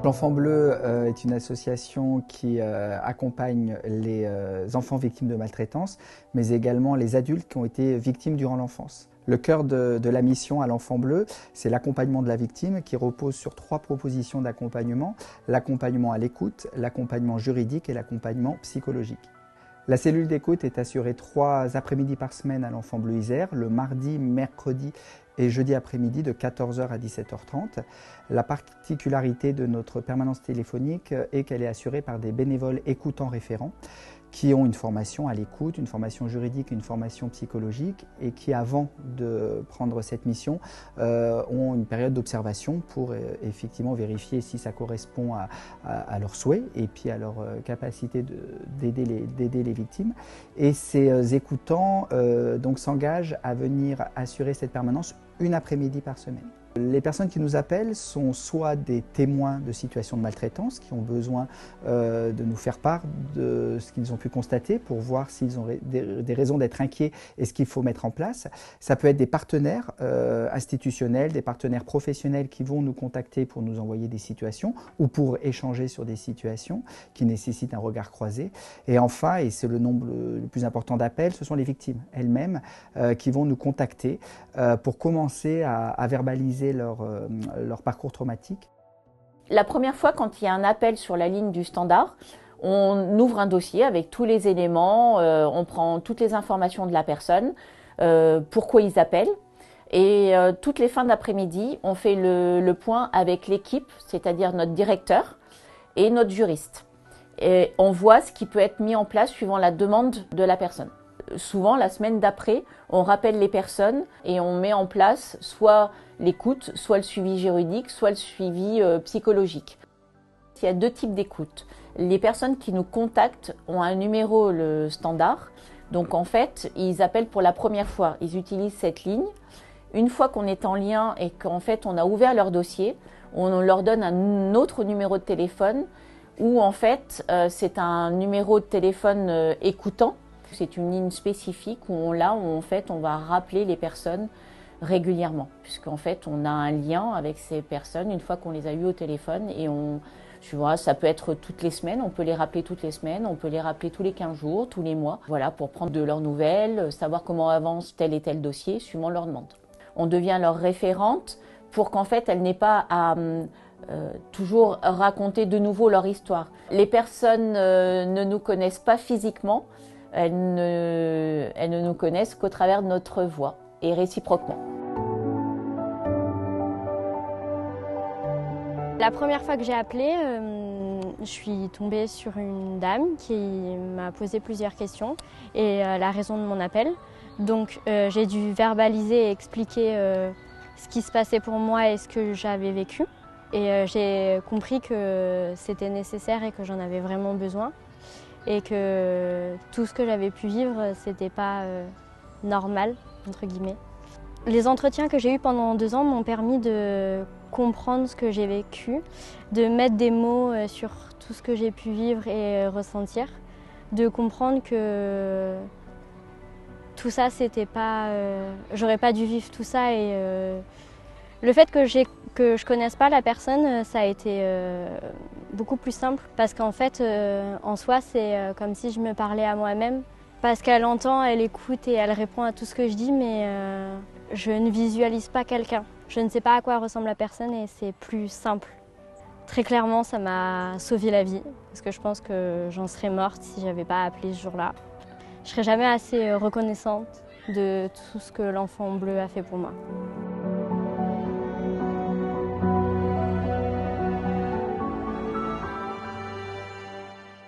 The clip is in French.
L'Enfant Bleu est une association qui accompagne les enfants victimes de maltraitance, mais également les adultes qui ont été victimes durant l'enfance. Le cœur de la mission à l'Enfant Bleu, c'est l'accompagnement de la victime qui repose sur 3 propositions d'accompagnement: l'accompagnement à l'écoute, l'accompagnement juridique et l'accompagnement psychologique. La cellule d'écoute est assurée 3 après-midi par semaine à l'Enfant Bleu Isère, le mardi, mercredi et jeudi après-midi de 14 h à 17 h 30. La particularité de notre permanence téléphonique est qu'elle est assurée par des bénévoles écoutants référents qui ont une formation à l'écoute, une formation juridique, une formation psychologique et qui, avant de prendre cette mission, ont une période d'observation pour effectivement vérifier si ça correspond à leurs souhaits et puis à leur capacité d'aider les victimes. Et ces écoutants donc s'engagent à venir assurer cette permanence une après-midi par semaine. Les personnes qui nous appellent sont soit des témoins de situations de maltraitance qui ont besoin de nous faire part de ce qu'ils ont pu constater pour voir s'ils ont des raisons d'être inquiets et ce qu'il faut mettre en place. Ça peut être des partenaires institutionnels, des partenaires professionnels qui vont nous contacter pour nous envoyer des situations ou pour échanger sur des situations qui nécessitent un regard croisé. Et enfin, et c'est le nombre le plus important d'appels, ce sont les victimes elles-mêmes qui vont nous contacter pour commencer à verbaliser leur parcours traumatique. La première fois, quand il y a un appel sur la ligne du standard, on ouvre un dossier avec tous les éléments, on prend toutes les informations de la personne, pourquoi ils appellent. Et toutes les fins d'après-midi, on fait le point avec l'équipe, c'est-à-dire notre directeur et notre juriste. Et on voit ce qui peut être mis en place suivant la demande de la personne. Souvent, la semaine d'après, on rappelle les personnes et on met en place soit l'écoute, soit le suivi juridique, soit le suivi psychologique. Il y a 2 types d'écoute. Les personnes qui nous contactent ont un numéro, le standard. Donc en fait, ils appellent pour la première fois. Ils utilisent cette ligne. Une fois qu'on est en lien et qu'en fait on a ouvert leur dossier, on leur donne un autre numéro de téléphone où en fait c'est un numéro de téléphone écoutant. C'est une ligne spécifique où en fait, on va rappeler les personnes régulièrement, puisqu'en fait, on a un lien avec ces personnes une fois qu'on les a eues au téléphone et tu vois, ça peut être toutes les semaines, on peut les rappeler toutes les semaines, on peut les rappeler tous les 15 jours, tous les mois, voilà, pour prendre de leurs nouvelles, savoir comment avance tel et tel dossier, suivant leurs demandes. On devient leur référente pour qu'en fait, elle n'ait pas à toujours raconter de nouveau leur histoire. Les personnes ne nous connaissent pas physiquement, elles ne nous connaissent qu'au travers de notre voix, et réciproquement. La première fois que j'ai appelé, je suis tombée sur une dame qui m'a posé plusieurs questions et la raison de mon appel. Donc j'ai dû verbaliser et expliquer ce qui se passait pour moi et ce que j'avais vécu. Et j'ai compris que c'était nécessaire et que j'en avais vraiment besoin. Et que tout ce que j'avais pu vivre, c'était pas normal, entre guillemets. Les entretiens que j'ai eus pendant 2 ans m'ont permis de comprendre ce que j'ai vécu, de mettre des mots sur tout ce que j'ai pu vivre et ressentir, de comprendre que tout ça, c'était pas... j'aurais pas dû vivre tout ça et le fait que je connaisse pas la personne, ça a été beaucoup plus simple parce qu'en fait, en soi, c'est comme si je me parlais à moi-même parce qu'elle entend, elle écoute et elle répond à tout ce que je dis, mais je ne visualise pas quelqu'un. Je ne sais pas à quoi ressemble la personne et c'est plus simple. Très clairement, ça m'a sauvé la vie parce que je pense que j'en serais morte si j'avais pas appelé ce jour-là. Je serai jamais assez reconnaissante de tout ce que l'Enfant Bleu a fait pour moi.